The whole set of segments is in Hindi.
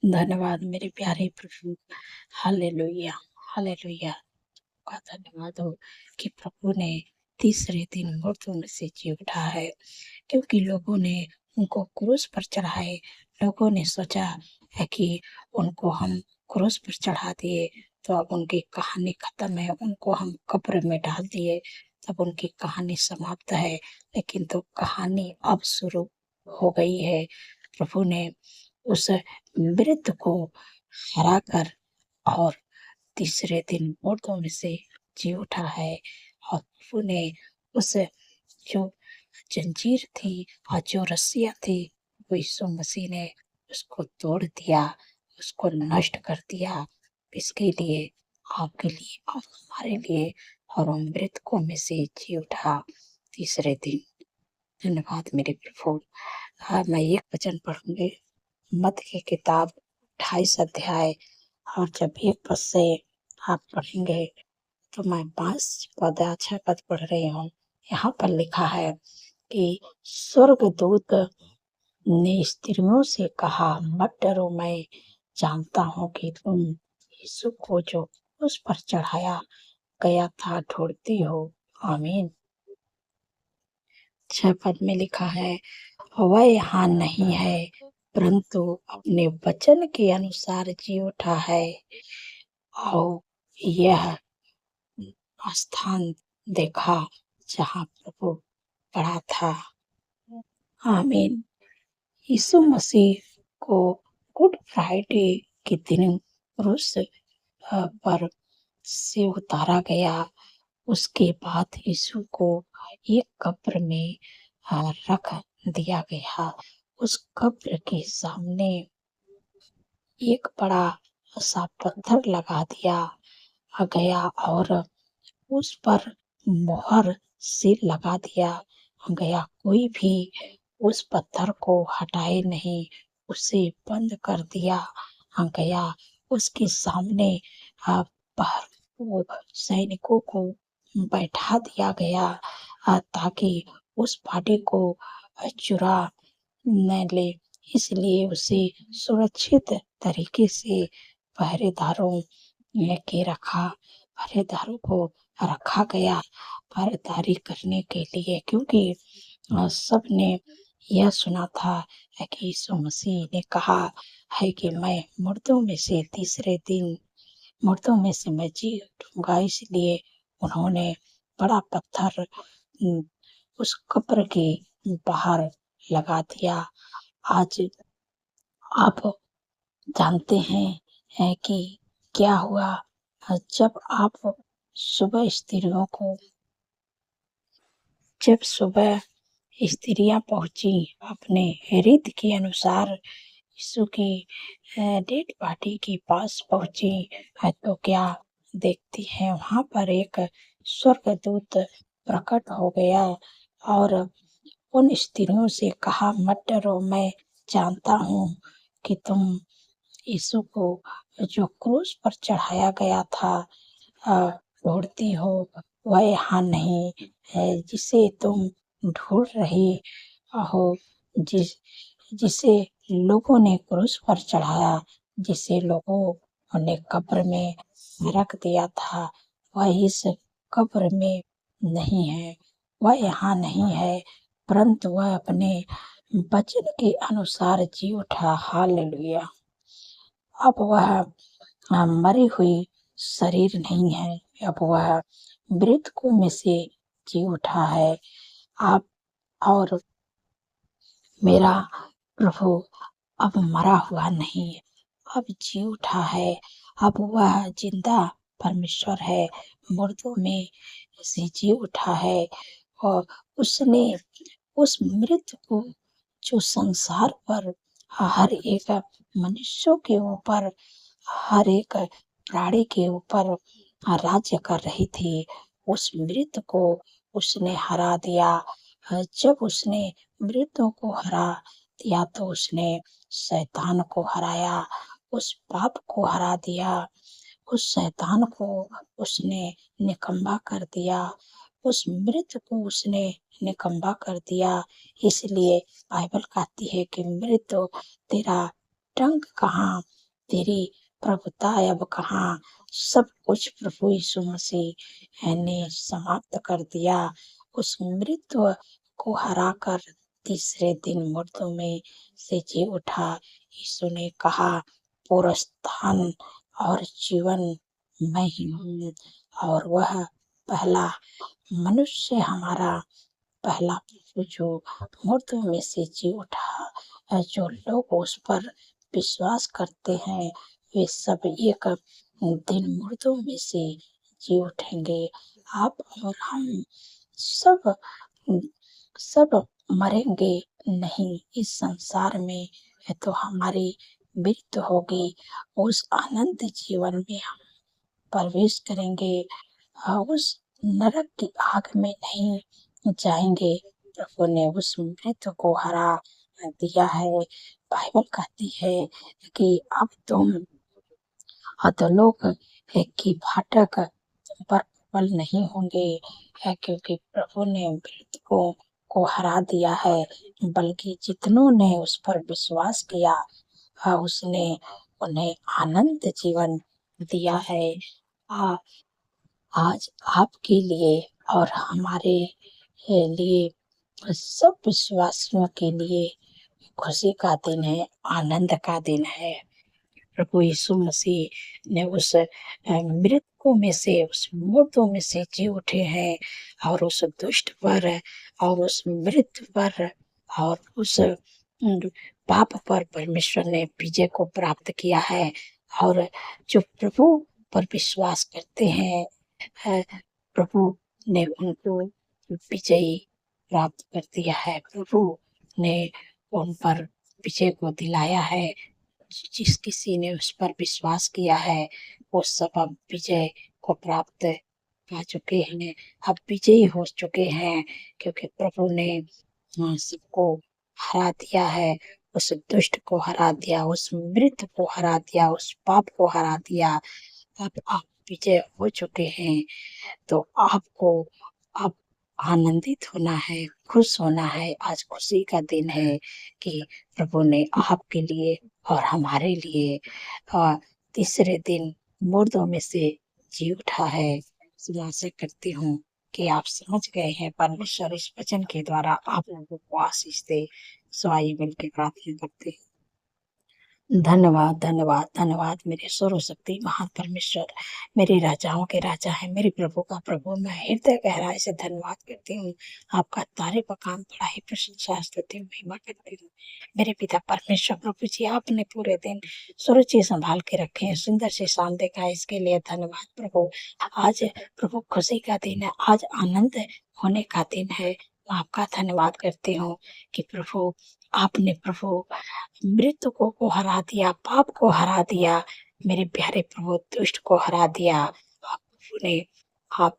धन्यवाद मेरे प्यारे प्रभु। Hallelujah, hallelujah. का धन्यवाद हो कि प्रभु ने तीसरे दिन मुर्दों में से जी उठा है, क्योंकि लोगों ने उनको क्रूस पर चढ़ाए। लोगों ने सोचा है कि उनको हम क्रूस पर चढ़ा दिए तो अब उनकी कहानी खत्म है, उनको हम कब्र में डाल दिए तब उनकी कहानी समाप्त है। लेकिन तो कहानी अब शुरू हो गई है। प्रभु ने उस वृत्त को हराकर और तीसरे दिन मुर्दों में से जी उठा है। और प्रभु ने उस जो जंजीर थी और जो रस्सियां थी, वो यीशु मसीह ने उसको तोड़ दिया, उसको नष्ट कर दिया। इसके लिए, आपके लिए और हमारे लिए, और उन मृतकों में से जी उठा तीसरे दिन। धन्यवाद मेरे प्रभु। मैं एक वचन पढ़ूंगी, मत्ती की किताब 28 अध्याय, और जब एक पद से आप पढ़ेंगे तो मैं 5 पद 6 पद पढ़ रही हूँ। यहाँ पर लिखा है कि स्वर्गदूत ने स्त्रियों से कहा, मत डरो, मैं जानता हूँ कि तुम यीशु को जो उस पर चढ़ाया गया था ढूंढती हो। आमीन। 6 पद में लिखा है, वह यहाँ नहीं है, परंतु अपने वचन के अनुसार जी उठा है। और यह स्थान देखा जहाँ प्रभु पड़ा था। आमीन। यीशु मसीह को गुड फ्राइडे के दिन क्रूस पर से उतारा गया। उसके बाद यीशु को एक कब्र में रख दिया गया। उस कब्र के सामने एक बड़ा सा पत्थर लगा दिया गया और उस पर मोहर से लगा दिया गया। कोई भी उस पत्थर को हटाए नहीं, उसे बंद कर दिया गया। उसके सामने बाहर वो सैनिकों को बैठा दिया गया ताकि उस पार्टी को चुरा न ले। इसलिए उसे सुरक्षित तरीके से पहरेदारों ने के रखा पहरेदारों को रखा गया पहरेदारी करने के लिए, क्योंकि सबने यह सुना था कि यीशु मसीह ने कहा है कि मैं मुर्दों में से तीसरे दिन मुर्दों में से मैं जी उठूंगा। इसलिए उन्होंने बड़ा पत्थर उस कब्र के बाहर लगा दिया। आज आप जानते हैं कि क्या हुआ जब आप सुबह स्त्रियों को जब सुबह स्त्रियां पहुंची अपने रीत के अनुसार यीशु की डेड बॉडी के पास पहुंची तो क्या देखती हैं, वहां पर एक स्वर्गदूत प्रकट हो गया और उन स्त्रियों से कहा, मत डरो, मैं जानता हूँ कि तुम यीशु को जो क्रूस पर चढ़ाया गया था ढूंढती हो। वह यहाँ नहीं है जिसे तुम ढूंढ रही हो, जिसे लोगों ने क्रूस पर चढ़ाया, जिसे लोगों ने कब्र में रख दिया था, वह इस कब्र में नहीं है। वह यहाँ नहीं है, परंतु वह अपने वचन के अनुसार जी उठा। हालेलुया। अब वह मरी हुई शरीर नहीं है, अब वह मृतकों में से जी उठा है। आप और मेरा प्रभु अब मरा हुआ नहीं, अब जी उठा है। अब वह जिंदा परमेश्वर है, मुर्दों में से जी उठा है। और उसने उस मृत्यु को जो संसार पर हर एक मनुष्यों के ऊपर, हर एक प्राणी के ऊपर राज्य कर रही थी, उस मृत्यु को उसने हरा दिया। जब उसने मृत्यु को हरा दिया तो उसने शैतान को हराया, उस पाप को हरा दिया, उस शैतान को उसने निकम्मा कर दिया, उस मृत्यु को उसने निकम्मा कर दिया। इसलिए बाइबल कहती है कि मृत्यु तेरा डंक कहाँ, तेरी प्रभुता अब कहाँ। सब कुछ प्रभु यीशु मसीह ने समाप्त कर दिया। उस मृत्यु को हराकर तीसरे दिन मुर्दों में से जी उठा। यीशु ने कहा, पुनरुत्थान और जीवन मैं ही हूँ, और वह पहला मनुष्य, हमारा पहला प्रभु जो मुर्दों में से जी उठा। जो लोग उस पर विश्वास करते हैं वे सब एक दिन मुर्दों में से जी उठेंगे। आप और हम सब सब मरेंगे नहीं इस संसार में, है तो हमारी मृत्यु होगी। उस अनंत जीवन में हम प्रवेश करेंगे, उस नरक की आग में नहीं जाएंगे। प्रभु ने उस मृत्यु को हरा दिया है। बाइबल कहती है कि अब तुम अधोलोक की फाटक तुम पर प्रबल नहीं होंगे, है क्योंकि प्रभु ने मृत्यु को हरा दिया है। बल्कि जितनों ने उस पर विश्वास किया, उसने उन्हें अनंत जीवन दिया है। आ, आज आपके लिए और हमारे लिए, सब विश्वासियों के लिए खुशी का दिन है, आनंद का दिन है। प्रभु यीशु मसीह ने उस मृतकों में से, उस मुर्दों में से जी उठे हैं, और उस दुष्ट पर और उस मृत्यु पर और उस पाप पर परमेश्वर ने विजय को प्राप्त किया है। और जो प्रभु पर विश्वास करते हैं, प्रभु ने उनको विजयी प्राप्त कर दिया है। प्रभु ने उन पर विजय को दिलाया है। जिस किसी ने उस पर विश्वास किया है वो सब अब विजय को प्राप्त पा चुके हैं, अब विजयी हो चुके हैं, क्योंकि प्रभु ने सबको हरा दिया है। उस दुष्ट को हरा दिया, उस मृत्यु को हरा दिया, उस पाप को हरा दिया। अब आप विजय हो चुके हैं, तो आपको अब आनंदित होना है, खुश होना है। आज खुशी का दिन है कि प्रभु ने आपके लिए और हमारे लिए तीसरे दिन मुर्दों में से जी उठा है। मैं आशा करती हूँ कि आप समझ गए हैं। परमेश्वर इस वचन के द्वारा आप लोगों को आशीष दे। सो आइए मिलकर प्रार्थना करते हैं। धन्यवाद धन्यवाद धन्यवाद मेरे सर्वशक्ति महान परमेश्वर, मेरे राजाओं के राजा है, मेरे प्रभु का प्रभु। मैं हृदय गहराई से धन्यवाद करती हूँ। आपका तारीफ का काम बड़ा ही प्रशंसा स्तुति महिमा करती हूँ। मेरे पिता परमेश्वर प्रभु जी, आपने पूरे दिन सुरक्षित संभाल के रखे हैं, सुंदर से शाम देखा है, इसके लिए धन्यवाद प्रभु। आज प्रभु खुशी का दिन है, आज आनंद होने का दिन है। मैं आपका धन्यवाद करती हूँ कि प्रभु आपने प्रभु मृत्यु को हरा दिया, पाप को हरा दिया, मेरे प्यारे प्रभु दुष्ट को हरा दिया। आप प्रभु ने, आप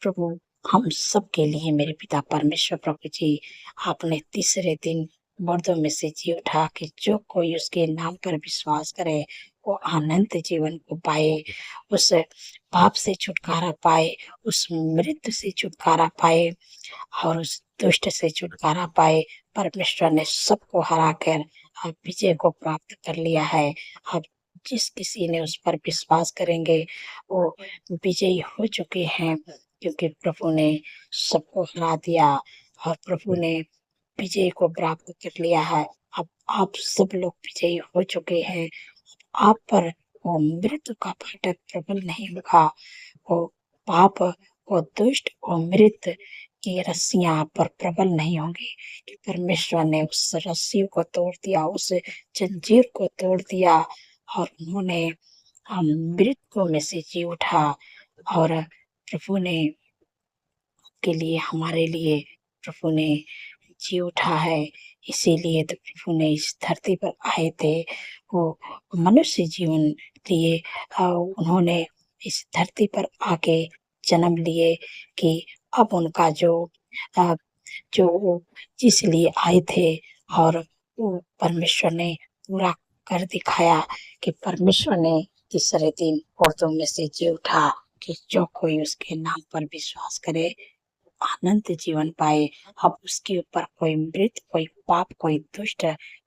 प्रभु हम सब के लिए, मेरे पिता परमेश्वर प्रभु जी, आपने तीसरे दिन मुर्दों में से जी उठा कि जो कोई उसके नाम पर विश्वास करे वो अनंत जीवन को पाए, उस पाप से छुटकारा पाए, उस मृत्यु से छुटकारा पाए, और उस दुष्ट से छुटकारा पाए। परमेश्वर ने सबको हरा कर अब विजय को प्राप्त कर लिया है। अब जिस किसी ने उस पर विश्वास करेंगे वो विजयी हो चुके हैं, क्योंकि प्रभु ने सबको हरा दिया और प्रभु ने विजय को प्राप्त कर लिया है। अब आप सब लोग विजयी हो चुके हैं। आप पर वो मृत्यु का फाटक प्रबल नहीं होगा, वो पाप, वो दुष्ट, वो मृत्यु की रस्सियां आप पर प्रबल नहीं होंगी, कि परमेश्वर ने उस रस्सी को तोड़ दिया, उस जंजीर को तोड़ दिया, और उन्होंने मृत्यु में से जी उठा। और प्रभु ने के लिए, हमारे लिए प्रभु ने जी उठा है। इसीलिए तो प्रभु ने इस धरती पर आए थे, वो मनुष्य जीवन लिए। उन्होंने इस धरती पर आके जन्म लिए कि अब उनका जो वो जिस लिए आए थे, और वो परमेश्वर ने पूरा कर दिखाया कि परमेश्वर ने तीसरे दिन मुर्दों में से जी उठा कि जो कोई उसके नाम पर विश्वास करे अनंत जीवन पाए। अब उसके ऊपर कोई मृत्यु, कोई पाप, कोई दुष्ट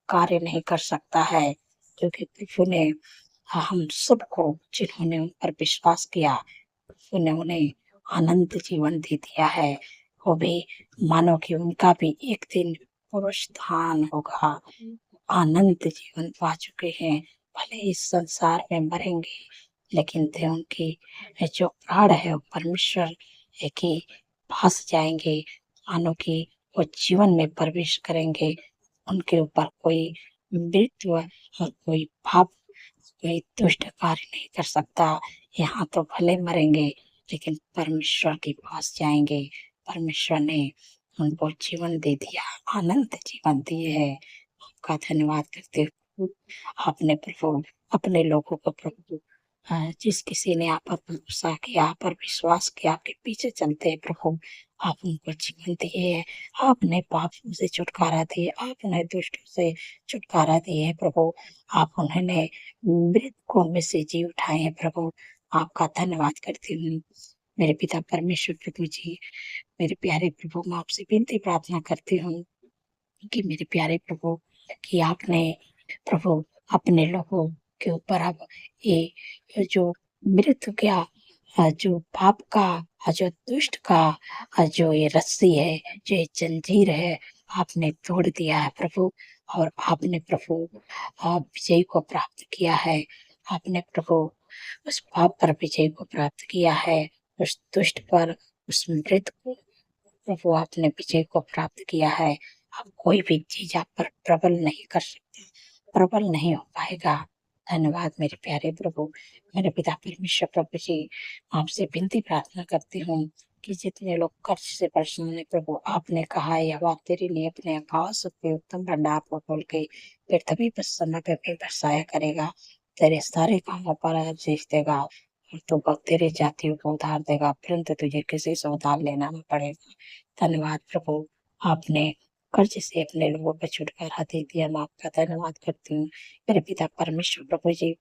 कार्य नहीं कर सकता है, क्योंकि प्रभु ने हम सबको, जिन्होंने उन पर विश्वास किया, प्रभु ने उन्हें अनंत जीवन दे दिया है। वो भी मानो कि उनका भी एक दिन पुनरुत्थान होगा, अनंत जीवन पा चुके हैं। भले इस संसार में मरेंगे, लेकिन थे उनकी जो प्राण है वो परमेश्वर के पास जाएंगे, मानो कि वो जीवन में प्रवेश करेंगे। उनके ऊपर कोई मृत्यु और कोई पाप, कोई दुष्ट कार्य नहीं कर सकता। यहाँ तो भले मरेंगे, लेकिन परमेश्वर के पास जाएंगे। परमेश्वर ने उनको जीवन दे दिया, अनंत जीवन दिए है। आपका धन्यवाद करते हुए आपने प्रभु अपने लोगों को, प्रभु जिस किसी ने आप पर भरोसा किया, आप पर विश्वास किया, आपके पीछे चलते हैं प्रभु, आप उनको जीवन दिए है। आपने पापों से छुटकारा दिए, आपने दुष्टों से छुटकारा दिए है प्रभु। आप उन्होंने मृतकों में से जी उठाए हैं प्रभु। आपका धन्यवाद करती हूँ। मेरे पिता परमेश्वर प्रभु जी, मेरे प्यारे प्रभु, मैं आपसे विनती प्रार्थना करती हूँ कि मेरे प्यारे प्रभु, कि आपने प्रभु अपने लोगों के ऊपर अब ये जो मृत्यु का, जो पाप का, जो दुष्ट का, जो ये रस्सी है, जो ये जंजीर है, आपने तोड़ दिया है प्रभु। और आपने प्रभु आप विजय को प्राप्त किया है। आपने प्रभु उस पाप पर विजय को प्राप्त किया है, उस दुष्ट पर, उस मृत को प्रभु आपने विजय को प्राप्त किया है। अब कोई भी चीज आप पर प्रबल नहीं कर सकती, प्रबल नहीं हो पाएगा। धन्यवाद मेरे प्यारे प्रभु। मेरे पिता परमेश्वर प्रभु जी, आपसे विनती प्रार्थना करती हूँ कि जितने लोग कर्ज से परेशान है प्रभु, आपने कहा है यह बात तेरे लिए अपने आकाश के उत्तम भंडार को खोल के फिर तभी बस समय पे फिर बरसाया करेगा, तेरे सारे कामों पर आशीष देगा, और तू तेरे जातियों को उधार देगा, परंतु तुझे किसी से उधार लेना न पड़ेगा। धन्यवाद प्रभु, आपने कर्ज से अपने लोगों को छुटकारा दे दिया। मैं आपका धन्यवाद करती हूँ। मेरे पिता परमेश्वर प्रभु जी,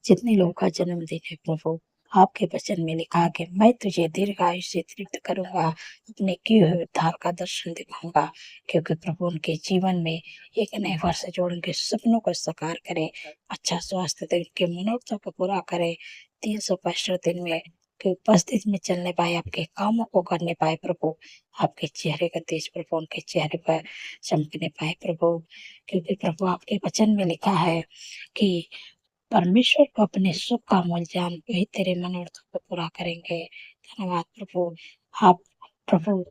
जितने लोगों का जन्मदिन है प्रभु, आपके वचन में लिखा कि मैं तुझे दीर्घायु से तृप्त करूंगा, अपने किए हुए उद्धार का दर्शन दिखाऊंगा। क्योंकि प्रभु उनके जीवन में एक नए वर्ष जोड़ उनके सपनों को साकार करे, अच्छा स्वास्थ्य दे, उनके मनोरथों को पूरा करे। 365 दिन में के उपस्थित में चलने पाए, आपके कामों को करने पाए प्रभु। आपके चेहरे का तेज प्रभु उनके चेहरे पर चमकने पाए प्रभु। क्योंकि प्रभु आपके वचन में लिखा है कि परमेश्वर को अपने सुख का मूल जान वही तेरे मनोरथों को पूरा करेंगे। धन्यवाद प्रभु। आप प्रभु,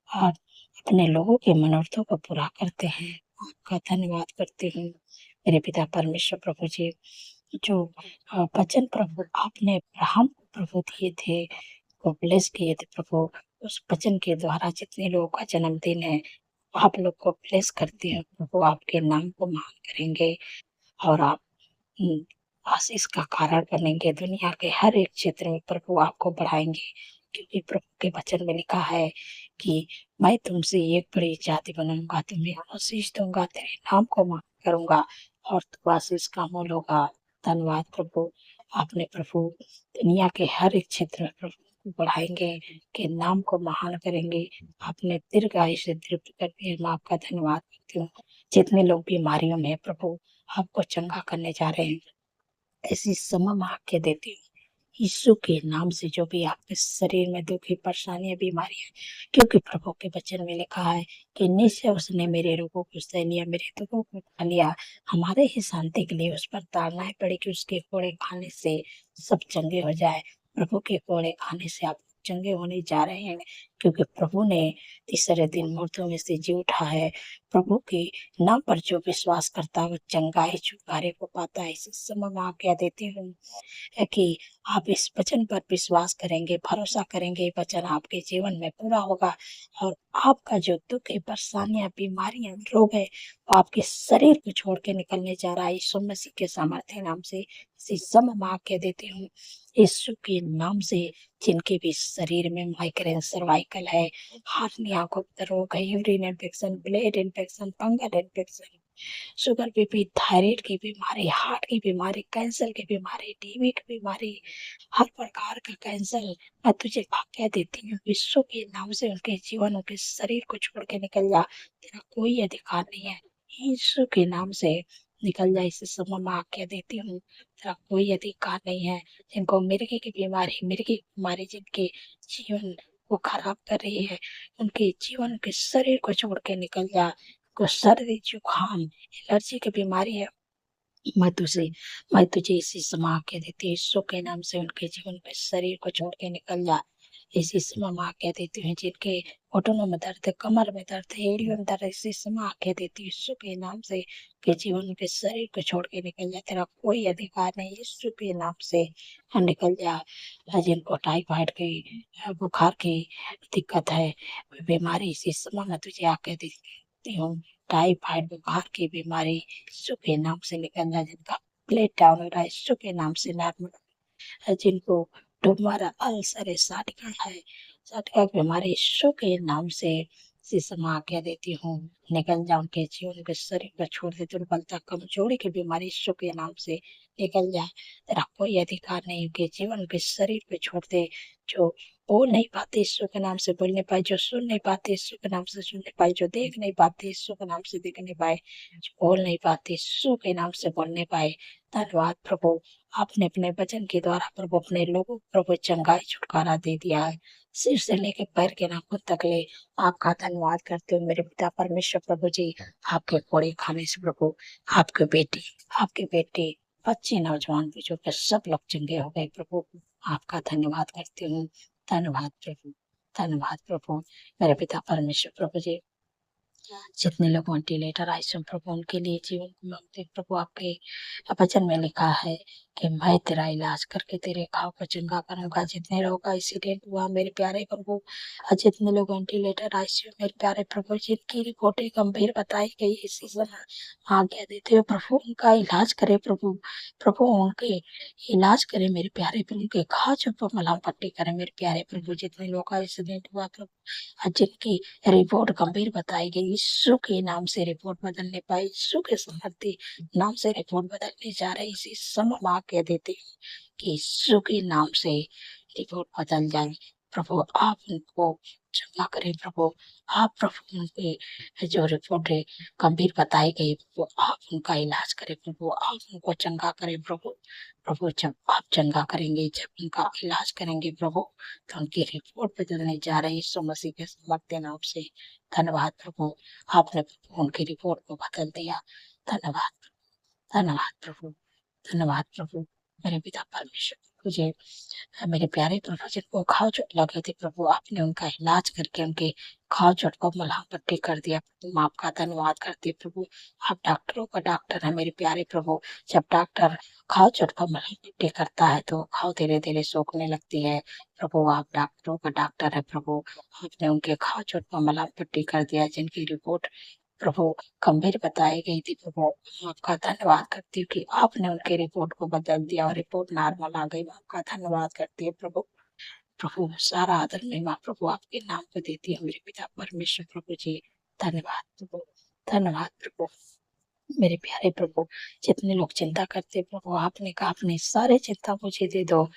आप अपने लोगों के मनोरथों को पूरा करते हैं। आपका धन्यवाद करती हूँ। मेरे पिता परमेश्वर प्रभु जी, जो वचन प्रभु आपने अब्राहम को प्रभु दिए थे, को ब्लेस किए थे प्रभु, उस वचन के द्वारा जितने लोगों का जन्मदिन है, आप लोग को ब्लेस करते हैं प्रभु, आपके नाम को महान करेंगे, और आप हुँ, आशीष का कारण बनेंगे। दुनिया के हर एक क्षेत्र में प्रभु आपको बढ़ाएँगे, क्योंकि प्रभु के वचन में लिखा है कि मैं तुमसे एक बड़ी जाति बनाऊँगा, तुम्हें आशीष दूँगा, तेरे नाम को महान करूँगा, और तू आशीष का मूल होगा। धन्यवाद प्रभु। आपने प्रभु दुनिया के हर एक क्षेत्र में प्रभु को बढ़ाएँगे, के नाम को महान करेंगे। आपने दीर्घायु से तृप्त कर दिया। मैं आपका धन्यवाद करती हूँ। जितने लोग बीमारियों में हैं प्रभु, आपको चंगा करने जा रहे हैं, ऐसी समम आज्ञा देती हूँ यीशु के नाम से। जो भी आपके शरीर में दुखी परेशानियां बीमारियां, क्योंकि प्रभु के वचन में लिखा है कि निश्चय उसने मेरे रोगों को सह लिया, मेरे दुखों को खा लिया, हमारे ही शांति के लिए उस पर ताड़नाएं पड़ी कि उसके कोड़े खाने से सब चंगे हो जाए। प्रभु के कोड़े खाने से आप चंगे होने जा रहे हैं, क्योंकि प्रभु ने तीसरे दिन मुर्दों में से जी उठा है। प्रभु के नाम पर जो विश्वास करता है वो चंगाई छुटकारे को पाता है। इसी समय मैं आज्ञा देती हूँ है कि आप इस वचन पर विश्वास करेंगे, भरोसा करेंगे, ये वचन आपके जीवन में पूरा होगा, और आपका जो दुख है, परेशानियां, बीमारियां, रोग है, वो आपके शरीर को छोड़ के निकलने जा रहा है यीशु मसीह के सामर्थ्य नाम से। इसी समय मैं आज्ञा देती हूँ यीशु के नाम से, जिनके भी शरीर में माइग्रेन, सर्वाइकल है, हार्निया, गुप्त रोग है, urine infection, blood infection, fungal infection, sugar, BP, thyroid की बीमारी, हार्ट की बीमारी, कैंसर की बीमारी, टीबी की बीमारी, हर प्रकार का कैंसर, मैं तुझे आज्ञा देती हूँ यीशु के नाम से उनके जीवन, उनके शरीर को छोड़ के निकल जा। तेरा कोई अधिकार नहीं है। यीशु के नाम से निकल जाए। इस समय मैं आज्ञा देती हूँ, तेरा कोई अधिकार नहीं है। जिनको मिर्गी की बीमारी जिनके जीवन को खराब कर रही है, उनके जीवन के शरीर को छोड़ के निकल जा। को सर्दी जुकाम एलर्जी की बीमारी है, मैं तुझे इसी समय आज्ञा देती हूँ, यीशु के नाम से उनके जीवन के शरीर को छोड़ के निकल जा। इसी समय मैं आज्ञा देती हूँ, जिनके घुटनों में दर्द है, कमर में दर्द है, एड़ियों में दर्द है, इसी समय आज्ञा देती हूँ, यीशु के नाम से के जीवन के शरीर को छोड़ के निकल जा। तेरा कोई अधिकार नहीं, यीशु के नाम से निकल जा। जिनको टाइफाइड की बुखार की दिक्कत है, बीमारी, इसी समय मैं तुझे आज्ञा देती हूँ, टाइफाइड बुखार की बीमारी यीशु के नाम से निकल जा। जिनका प्लेट डाउन हो रहा है, यीशु के नाम से नॉर्मल है। जिनको ट्यूमर अल्सर है, साठिका की बीमारी, यीशु के नाम से इसी समय आज्ञा देती हूँ, निकल जा। उनके जीवन के शरीर पर छोड़ दे। दुर्बलता कमजोरी की बीमारी यीशु के नाम से निकल जा। तेरा कोई अधिकार नहीं, उनके जीवन के शरीर पे छोड़ दे। जो बोल नहीं पाते यीशु के नाम से बोल नहीं पाए, जो सुन नहीं पाते यीशु के नाम से सुन नहीं पाए, जो देख नहीं पाते यीशु के नाम से देख नहीं पाए, जो बोल नहीं पाते यीशु के नाम से बोल नहीं पाए। धन्यवाद प्रभु, आपने अपने वचन के द्वारा प्रभु अपने लोगों को प्रभु चंगाई छुटकारा दे दिया है। सिर से लेके पैर के नाखून तक ले आपका धन्यवाद करते हो मेरे पिता परमेश्वर प्रभु जी। आपके कोड़े खाने से प्रभु आपके बेटे बच्चे नौजवान बुजुर्ग सब लोग चंगे हो गए प्रभु। आपका धन्यवाद करती हूँ। धन्यवाद प्रभु, धन्यवाद प्रभु मेरे पिता परमेश्वर प्रभु जी। जितने लोग वेंटिलेटर आईसीयू प्रभु उनके लिए जीवन को मांगते प्रभु, आपके वचन में लिखा है कि मैं तेरा इलाज करके तेरे घाव को चंगा करूंगा। जितने लोग का एक्सीडेंट हुआ मेरे प्यारे प्रभु, और जितने लोग वेंटिलेटर आईसीयू मेरे प्यारे प्रभु, जिनकी रिपोर्टें गंभीर बताई गई, इसी समय आज्ञा देते हुए प्रभु उनका इलाज करे प्रभु। प्रभु उनके इलाज करे मेरे प्यारे प्रभु, के घाव जो मलहम पट्टी करे मेरे प्यारे प्रभु। जितने लोग का एक्सीडेंट हुआ प्रभु, और जिनकी रिपोर्ट गंभीर बताई गई, यीशु के नाम से रिपोर्ट बदलने पाए, यीशु के समर्थी नाम से रिपोर्ट बदलने जा रही, इसी समय माँ कह देती कि यीशु के नाम से रिपोर्ट बदल जाए प्रभु। आप उनको चंगा करें प्रभु। आप प्रभु उनके जो रिपोर्ट है गंभीर बताई गई प्रभु, आप उनका इलाज करें प्रभु। आप उनको चंगा करें प्रभु। प्रभु जब आप चंगा करेंगे, जब उनका इलाज करेंगे प्रभु, तो उनकी रिपोर्ट बदलने जा रही यीशु मसीह के समर्थी नाम से। धन्यवाद प्रभु, आपने उनकी रिपोर्ट को बदल दिया। धन्यवाद, धन्यवाद प्रभु, धन्यवाद प्रभु मेरे पिता परमेश्वर। मुझे मेरे प्यारे प्रभु, जिनको घाव चोट लगे थे प्रभु, आपने उनका इलाज करके उनके घाव चोट को मलहम पट्टी कर दिया प्रभु। मैं आपका धन्यवाद करती प्रभु। आप डॉक्टरों का डॉक्टर है मेरे प्यारे प्रभु। जब डॉक्टर घाव चोट को मलहम पट्टी करता है तो घाव धीरे धीरे सूखने लगती है प्रभु। आप डॉक्टरों का डॉक्टर है प्रभु। आपने उनके घाव चोट को मलहम पट्टी कर दिया, जिनकी रिपोर्ट प्रभु गंभीर बताई गई थी प्रभु। आपका धन्यवाद करती हूँ कि आपने उनके रिपोर्ट को बदल दिया और रिपोर्ट नॉर्मल आ गई। आपका धन्यवाद करती है प्रभु। प्रभु सारा आदर महिमा प्रभु आपके नाम को देती है मेरे पिता परमेश्वर प्रभु जी। धन्यवाद प्रभु, धन्यवाद प्रभु मेरे प्यारे प्रभु। जितने लोग चिंता करते प्रभु, आपने कहा अपनी सारे चिंता मुझे दे दो,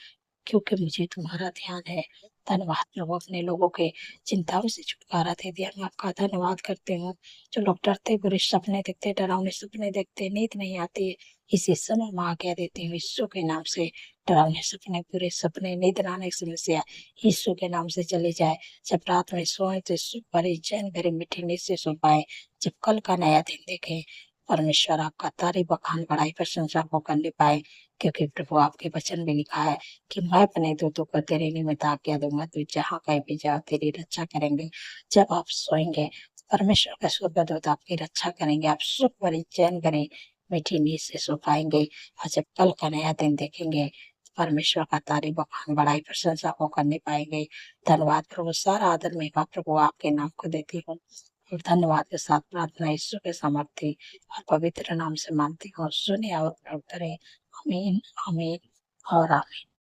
क्योंकि मुझे तुम्हारा ध्यान है। धन्यवाद प्रभु, अपने लोगों के चिंताओं से छुटकारा दे दिया। मैं आपका धन्यवाद करती हूँ। जो लोग डरते बुरे सपने देखते, डरावने सपने देखते, नींद नहीं आती, इसी समय मैं आज्ञा देती हूँ यीशु के नाम से। डरावने सपने, बुरे सपने, नींद न आने की समस्या यीशु के नाम से चली जाए। जब रात में सोए तो सुख भरी चैन भरी मीठी नींद से सो पाए। जब कल का नया दिन देखें, परमेश्वर आपका तारीफ बखान बड़ाई प्रशंसा को करने पाए, क्योंकि प्रभु आपके वचन में लिखा है कि मैं अपने दूतों को तेरे निमित्त आज्ञा दूंगा, तो जहाँ कहीं भी जाओ तेरी रक्षा करेंगे। जब आप सोएंगे, परमेश्वर का स्वर्गदूत आपकी रक्षा करेंगे। आप सुख भरी चैन भरी मीठी नींद से सो पाएंगे। और जब कल का नया दिन देखेंगे, परमेश्वर का तारीफ बखान बड़ाई प्रशंसा को करने पाएंगे। धन्यवाद प्रभु, सारा आदर महिमा प्रभु आपके नाम को देती हूँ, और धन्यवाद के साथ प्रार्थना यीशु के सामर्थ्य और पवित्र नाम से मानती हूँ। सुने और उत्तरे। आमीन, आमीन और आमीन।